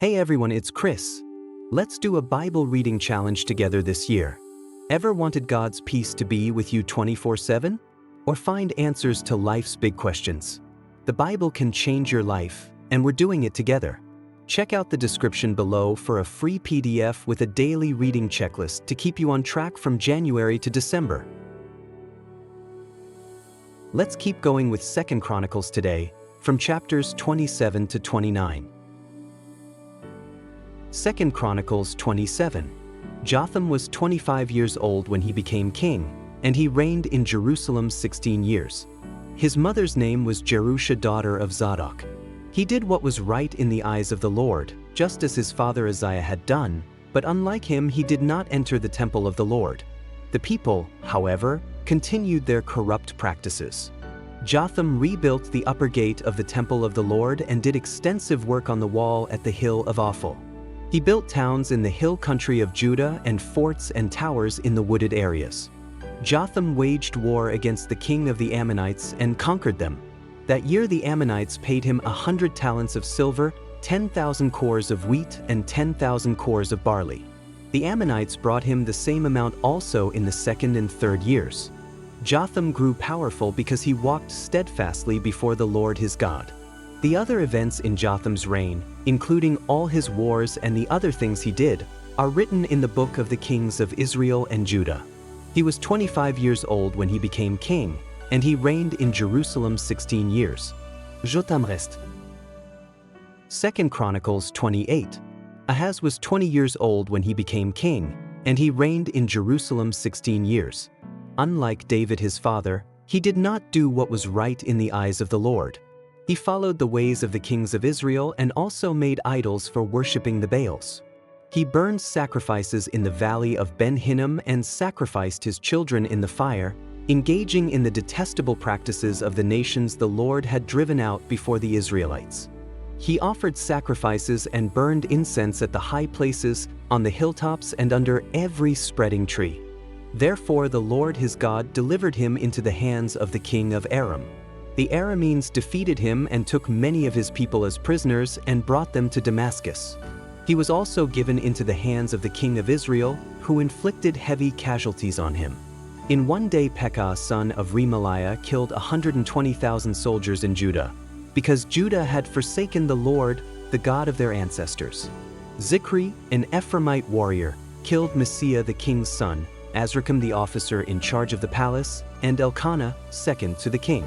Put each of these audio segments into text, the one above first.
Hey everyone, it's Chris. Let's do a Bible reading challenge together this year. Ever wanted God's peace to be with you 24/7? Or find answers to life's big questions? The Bible can change your life, and we're doing it together. Check out the description below for a free PDF with a daily reading checklist to keep you on track from January to December. Let's keep going with 2 Chronicles today, from chapters 27 to 29. 2 Chronicles 27. Jotham was 25 years old when he became king, and he reigned in Jerusalem 16 years. His mother's name was Jerusha, daughter of Zadok. He did what was right in the eyes of the Lord, just as his father Uzziah had done, but unlike him he did not enter the temple of the Lord. The people, however, continued their corrupt practices. Jotham rebuilt the upper gate of the temple of the Lord and did extensive work on the wall at the hill of Ophel. He built towns in the hill country of Judah and forts and towers in the wooded areas. Jotham waged war against the king of the Ammonites and conquered them. That year the Ammonites paid him 100 talents of silver, 10,000 cores of wheat, and 10,000 cores of barley. The Ammonites brought him the same amount also in the second and third years. Jotham grew powerful because he walked steadfastly before the Lord his God. The other events in Jotham's reign, including all his wars and the other things he did, are written in the book of the kings of Israel and Judah. He was 25 years old when he became king, and he reigned in Jerusalem 16 years. Jotham reste. 2 Chronicles 28. Ahaz was 20 years old when he became king, and he reigned in Jerusalem 16 years. Unlike David his father, he did not do what was right in the eyes of the Lord. He followed the ways of the kings of Israel and also made idols for worshipping the Baals. He burned sacrifices in the valley of Ben Hinnom and sacrificed his children in the fire, engaging in the detestable practices of the nations the Lord had driven out before the Israelites. He offered sacrifices and burned incense at the high places, on the hilltops, and under every spreading tree. Therefore the Lord his God delivered him into the hands of the king of Aram. The Arameans defeated him and took many of his people as prisoners and brought them to Damascus. He was also given into the hands of the king of Israel, who inflicted heavy casualties on him. In one day Pekah son of Remaliah killed 120,000 soldiers in Judah, because Judah had forsaken the Lord, the God of their ancestors. Zikri, an Ephraimite warrior, killed Messiah the king's son, Azrikam the officer in charge of the palace, and Elkanah, second to the king.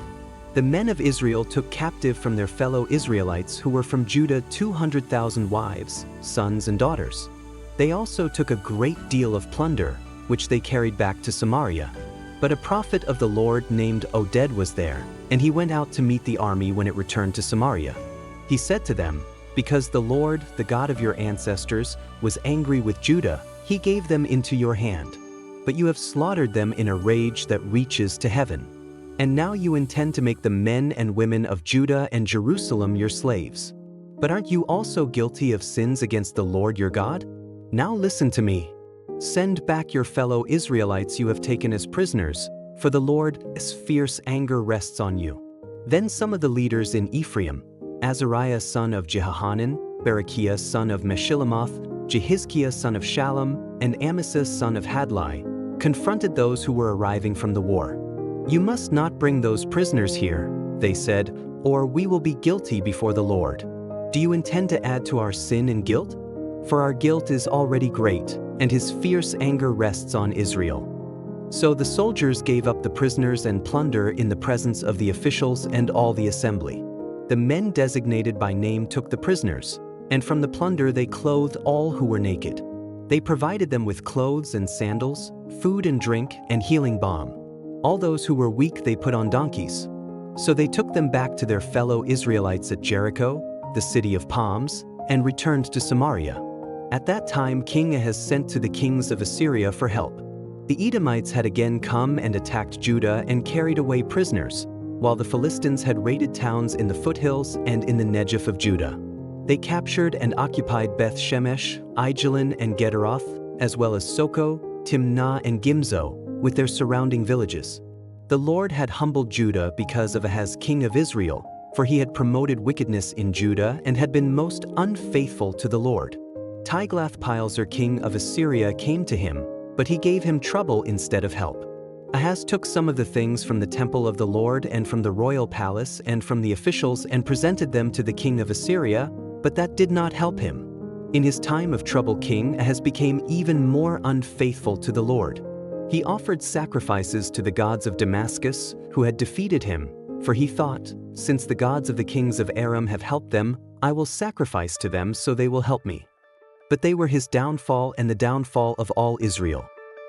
The men of Israel took captive from their fellow Israelites who were from Judah 200,000 wives, sons, and daughters. They also took a great deal of plunder, which they carried back to Samaria. But a prophet of the Lord named Oded was there, and he went out to meet the army when it returned to Samaria. He said to them, "Because the Lord, the God of your ancestors, was angry with Judah, he gave them into your hand. But you have slaughtered them in a rage that reaches to heaven. And now you intend to make the men and women of Judah and Jerusalem your slaves. But aren't you also guilty of sins against the Lord your God? Now listen to me. Send back your fellow Israelites you have taken as prisoners, for the Lord's fierce anger rests on you." Then some of the leaders in Ephraim, Azariah son of Jehohanan, Berechiah son of Meshillemoth, Jehizkiah son of Shallum, and Amasa son of Hadlai, confronted those who were arriving from the war. "You must not bring those prisoners here," they said, "or we will be guilty before the Lord. Do you intend to add to our sin and guilt? For our guilt is already great, and his fierce anger rests on Israel." So the soldiers gave up the prisoners and plunder in the presence of the officials and all the assembly. The men designated by name took the prisoners, and from the plunder they clothed all who were naked. They provided them with clothes and sandals, food and drink, and healing balm. All those who were weak they put on donkeys. So they took them back to their fellow Israelites at Jericho, the city of palms, and returned to Samaria. At that time King Ahaz sent to the kings of Assyria for help. The Edomites had again come and attacked Judah and carried away prisoners, while the Philistines had raided towns in the foothills and in the Negev of Judah. They captured and occupied Beth Shemesh, Aijalon, and Gederoth, as well as Soko, Timnah, and Gimzo, with their surrounding villages. The Lord had humbled Judah because of Ahaz king of Israel, for he had promoted wickedness in Judah and had been most unfaithful to the Lord. Tiglath-Pileser king of Assyria came to him, but he gave him trouble instead of help. Ahaz took some of the things from the temple of the Lord and from the royal palace and from the officials and presented them to the king of Assyria, but that did not help him. In his time of trouble, King Ahaz became even more unfaithful to the Lord. He offered sacrifices to the gods of Damascus, who had defeated him, for he thought, "Since the gods of the kings of Aram have helped them, I will sacrifice to them so they will help me." But they were his downfall and the downfall of all Israel.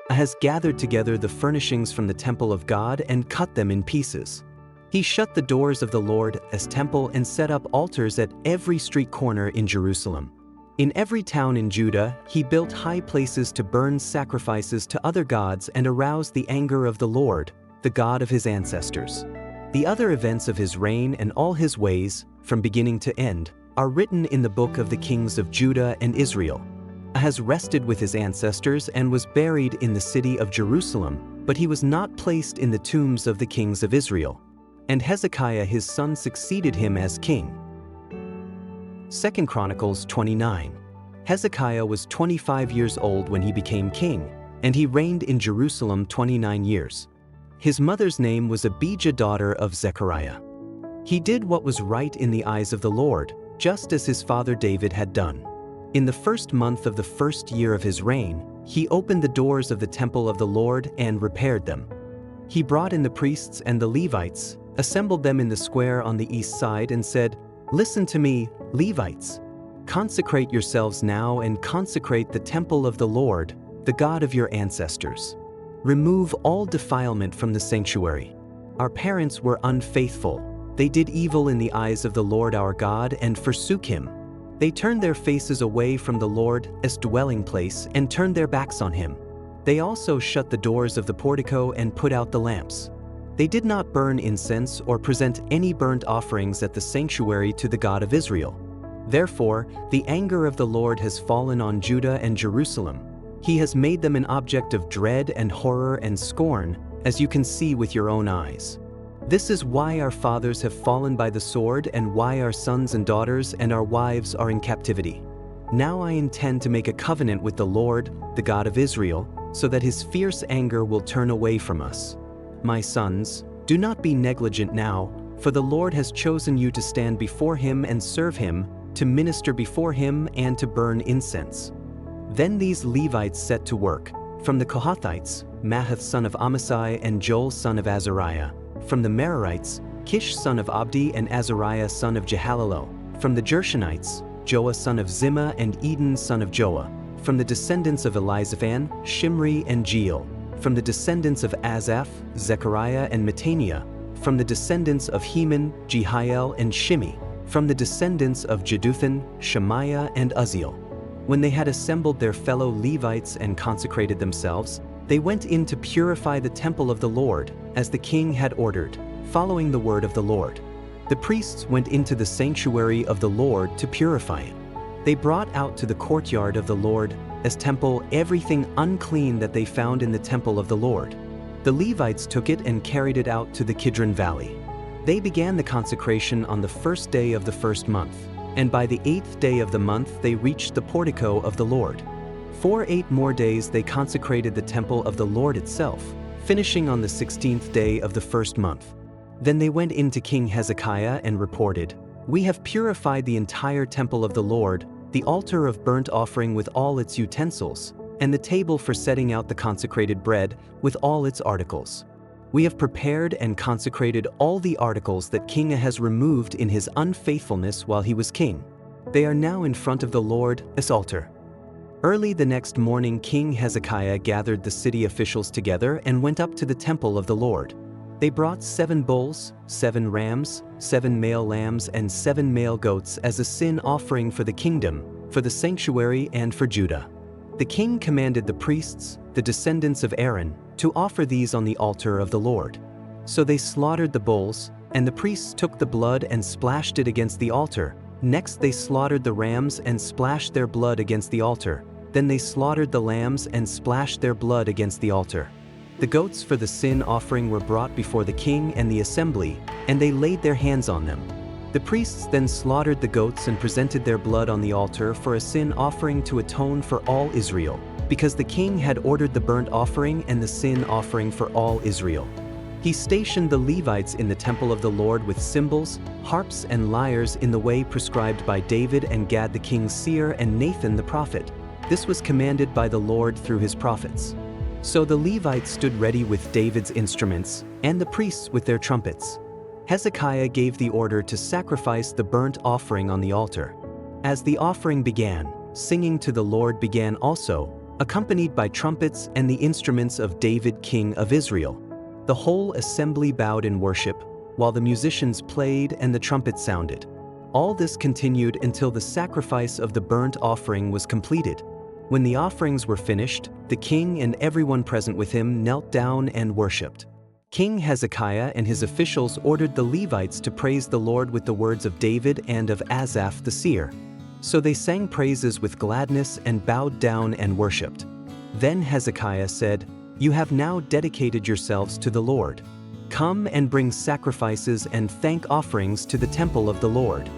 Ahaz gathered together the furnishings from the temple of God and cut them in pieces. He shut the doors of the Lord's temple and set up altars at every street corner in Jerusalem. In every town in Judah, he built high places to burn sacrifices to other gods and arouse the anger of the Lord, the God of his ancestors. The other events of his reign and all his ways, from beginning to end, are written in the book of the kings of Judah and Israel. Ahaz rested with his ancestors and was buried in the city of Jerusalem, but he was not placed in the tombs of the kings of Israel. And Hezekiah his son succeeded him as king. 2 Chronicles 29. Hezekiah was 25 years old when he became king, and he reigned in Jerusalem 29 years. His mother's name was Abijah, daughter of Zechariah. He did what was right in the eyes of the Lord, just as his father David had done. In the first month of the first year of his reign, he opened the doors of the temple of the Lord and repaired them. He brought in the priests and the Levites, assembled them in the square on the east side, and said, "Listen to me, Levites. Consecrate yourselves now and consecrate the temple of the Lord, the God of your ancestors. Remove all defilement from the sanctuary. Our parents were unfaithful. They did evil in the eyes of the Lord our God and forsook him. They turned their faces away from the Lord's dwelling place and turned their backs on him. They also shut the doors of the portico and put out the lamps. They did not burn incense or present any burnt offerings at the sanctuary to the God of Israel. Therefore, the anger of the Lord has fallen on Judah and Jerusalem. He has made them an object of dread and horror and scorn, as you can see with your own eyes. This is why our fathers have fallen by the sword and why our sons and daughters and our wives are in captivity. Now I intend to make a covenant with the Lord, the God of Israel, so that his fierce anger will turn away from us. My sons, do not be negligent now, for the Lord has chosen you to stand before him and serve him, to minister before him and to burn incense." Then these Levites set to work, from the Kohathites, Mahath son of Amasai and Joel son of Azariah, from the Merarites, Kish son of Abdi and Azariah son of Jehalelel, from the Gershonites, Joah son of Zimmah and Eden son of Joah, from the descendants of Elizaphan, Shimri and Jeiel, from the descendants of Asaph, Zechariah and Mattaniah, from the descendants of Heman, Jehiel and Shimi, from the descendants of Jeduthun, Shemaiah and Uzziel. When they had assembled their fellow Levites and consecrated themselves, they went in to purify the temple of the Lord, as the king had ordered, following the word of the Lord. The priests went into the sanctuary of the Lord to purify it. They brought out to the courtyard of the Lord, as temple, everything unclean that they found in the temple of the Lord. The Levites took it and carried it out to the Kidron Valley. They began the consecration on the first day of the first month, and by the 8th day of the month they reached the portico of the Lord. For 8 more days they consecrated the temple of the Lord itself, finishing on the 16th day of the first month. Then they went in to King Hezekiah and reported, "We have purified the entire temple of the Lord, the altar of burnt offering with all its utensils, and the table for setting out the consecrated bread with all its articles. We have prepared and consecrated all the articles that King Ahaz removed in his unfaithfulness while he was king. They are now in front of the Lord's altar." Early the next morning, King Hezekiah gathered the city officials together and went up to the temple of the Lord. They brought 7 bulls, 7 rams, 7 male lambs, and 7 male goats as a sin offering for the kingdom, for the sanctuary, and for Judah. The king commanded the priests, the descendants of Aaron, to offer these on the altar of the Lord. So they slaughtered the bulls, and the priests took the blood and splashed it against the altar. Next they slaughtered the rams and splashed their blood against the altar. Then they slaughtered the lambs and splashed their blood against the altar. The goats for the sin offering were brought before the king and the assembly, and they laid their hands on them. The priests then slaughtered the goats and presented their blood on the altar for a sin offering to atone for all Israel, because the king had ordered the burnt offering and the sin offering for all Israel. He stationed the Levites in the temple of the Lord with cymbals, harps, and lyres in the way prescribed by David and Gad the king's seer and Nathan the prophet. This was commanded by the Lord through his prophets. So the Levites stood ready with David's instruments, and the priests with their trumpets. Hezekiah gave the order to sacrifice the burnt offering on the altar. As the offering began, singing to the Lord began also, accompanied by trumpets and the instruments of David king of Israel. The whole assembly bowed in worship, while the musicians played and the trumpets sounded. All this continued until the sacrifice of the burnt offering was completed. When the offerings were finished, the king and everyone present with him knelt down and worshipped. King Hezekiah and his officials ordered the Levites to praise the Lord with the words of David and of Asaph the seer. So they sang praises with gladness and bowed down and worshipped. Then Hezekiah said, "You have now dedicated yourselves to the Lord. Come and bring sacrifices and thank offerings to the temple of the Lord."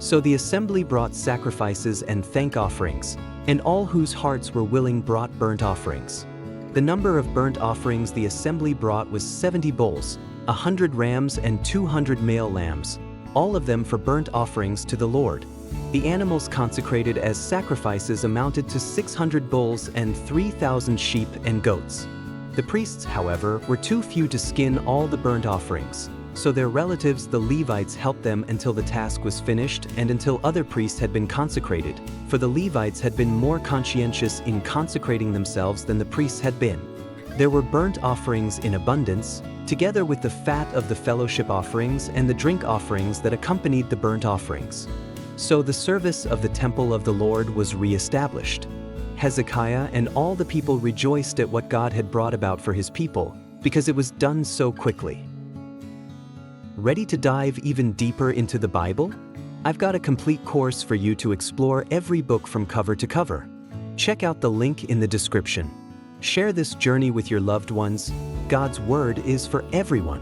So the assembly brought sacrifices and thank offerings, and all whose hearts were willing brought burnt offerings. The number of burnt offerings the assembly brought was 70 bulls, 100 rams and 200 male lambs, all of them for burnt offerings to the Lord. The animals consecrated as sacrifices amounted to 600 bulls and 3,000 sheep and goats. The priests, however, were too few to skin all the burnt offerings, so their relatives the Levites helped them until the task was finished and until other priests had been consecrated, for the Levites had been more conscientious in consecrating themselves than the priests had been. There were burnt offerings in abundance, together with the fat of the fellowship offerings and the drink offerings that accompanied the burnt offerings. So the service of the temple of the Lord was re-established. Hezekiah and all the people rejoiced at what God had brought about for his people, because it was done so quickly. Ready to dive even deeper into the Bible? I've got a complete course for you to explore every book from cover to cover. Check out the link in the description. Share this journey with your loved ones. God's Word is for everyone.